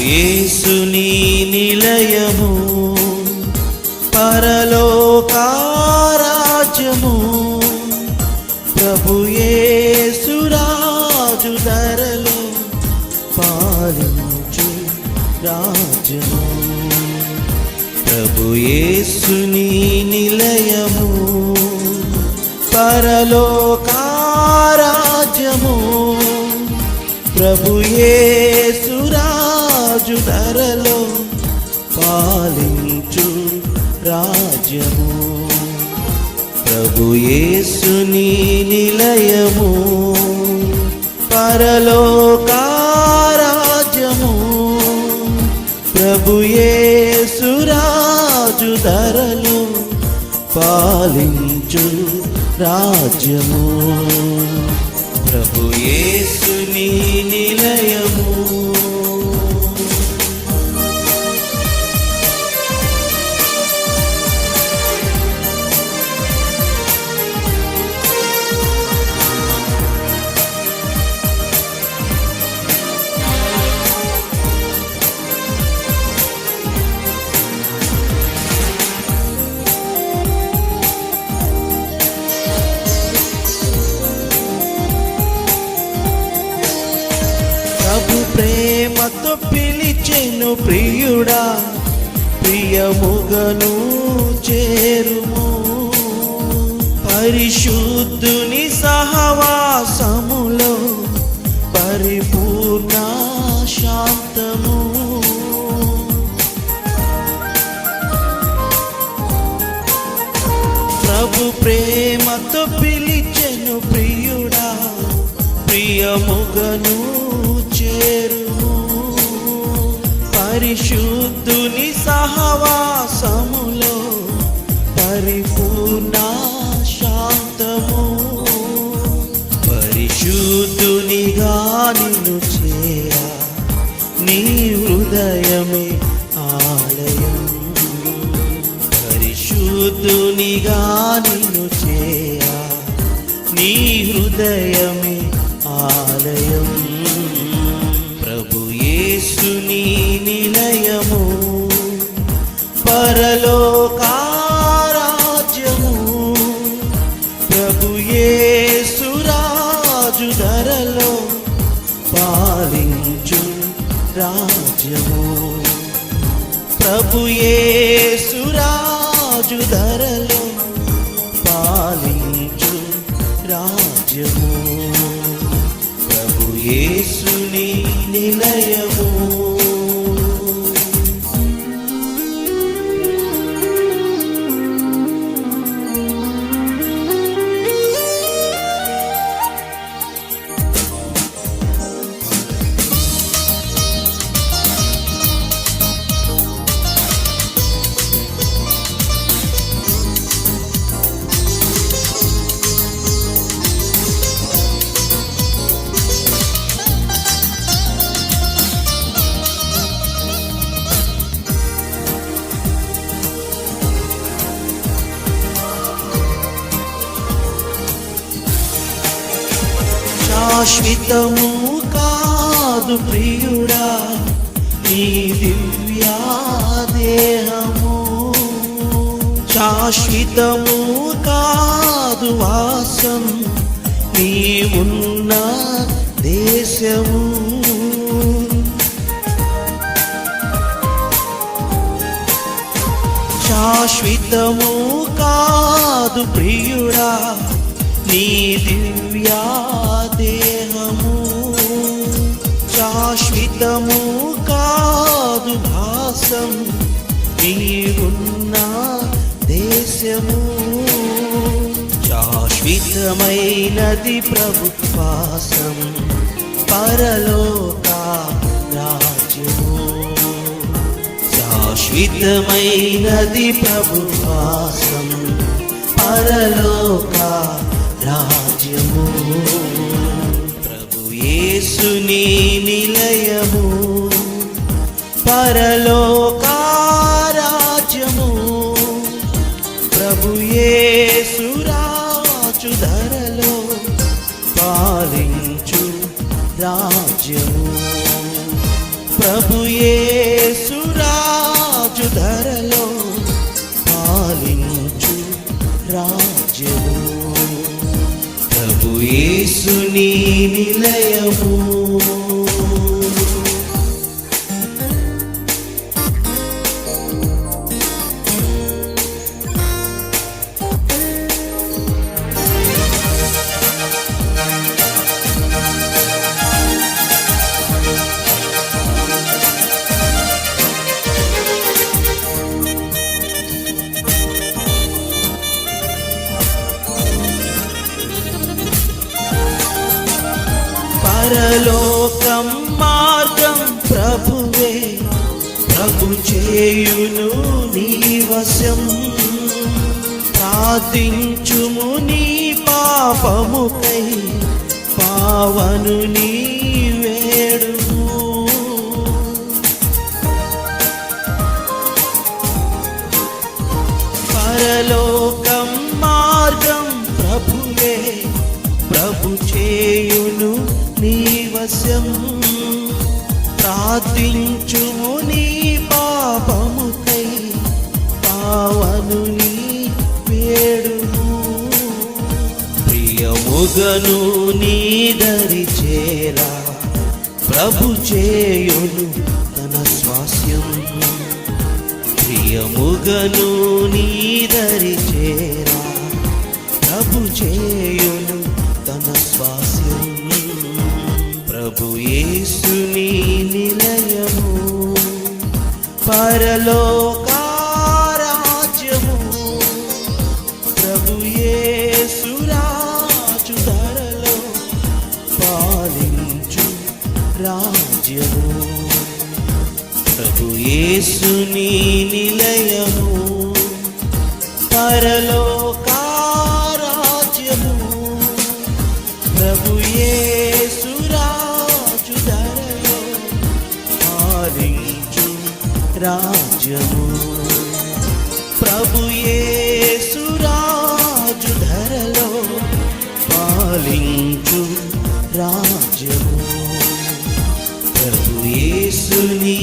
యేసుని నిలయము పరలోకారాజ్యము ప్రభు యేసు రాజు ధరలో పాలించు రాజ్యము ప్రభు యేసుని నిలయము పరలోకారాజ్యము ప్రభు యేసు రాజు ధరలో పాలించు రాజ్యము ప్రభు యేసుని నిలయము పరలోకారాజ్యము ప్రభు యేసు రాజు ధరలో పాలించు రాజ్యము ప్రభు యేసుని నిలయము ప్రభు ప్రేమతో పిలిచెను ప్రియుడా ప్రియముగను చేరుము పరిశుద్ధుని సహవాసములో పరిపూర్ణ శాంతము ప్రభు ప్రేమతో పిలిచెను ప్రియుడా ప్రియముగను చేరుము పరిశుద్ధుని సహవాసములో పరిపూర్ణ శాంతము పరిశుద్ధునిగా నిన్ను చేయ నీ హృదయమే ఆలయం పరిశుద్ధునిగా నిన్ను చేయ నీ హృదయమే ఆలయం ప్రభు యేసుని నిలయము పరలోకారాజ్యము ప్రభు యేసు రాజు ధరలో పాలించు రాజ్యము ప్రభు యేసు రాజు ధరలో పాలించు రాజ్యము ప్రభు యేసుని నిలయము శాశ్వతము కాదు ప్రియుడా నీ దివ్యా దేహము శాశ్వతము కాదు వాసం నీ ఉన్న దేశము శాశ్వతము కాదు ప్రియుడా నీ దివ్యా దేహము శాశ్వతము కాదు భాసం నీవున్న దేశము శాశ్వతమైనది ప్రభు వాసం పరలోక రాజ్యము శాశ్వతమైనది ప్రభు వాసం పరలోక రాజ్యము ప్రభు యేసుని నిలయము పరలోకారాజ్యము ప్రభు యేసు రాజు ధరలో పాలించు రాజ్యము ప్రభు యేసు రాజు ధరలో పాలించు రాజ్యము, ప్రభు యేసు నీ నిలయము. పరలోకం మార్గం ప్రభువే, ప్రభు చేయును నీ వశం. ప్రార్థించుము నీ పాపముకై, పావను నీ వేడుము. పరలోకం మార్గం ప్రభువే, ప్రభు చేయును నీ వశం. ప్రార్థించుము నీ పాపముకై, పావను నీ వేడుము. ప్రియముగను నీ దరి చేరా, ప్రభు చేయును తన స్వాస్యం. ప్రియముగను నీ దరి చేరా, ప్రభు చేయును తన స్వాస్యం. ప్రభు యేసు నీ నిలయము, పరలోక రాజ్యము. ప్రభు యేసు రాజు ధరలో పాలించు రాజ్యము, ప్రభు యేసు నీ నిలయము, పరలోక రాజ్యము. ప్రభు యేసు రాజు ధరలో పాలించు రాజ్యము, ప్రభు యేసు రాజు ధరలో పాలించు రాజ్యము, ప్రభు యేసు నీ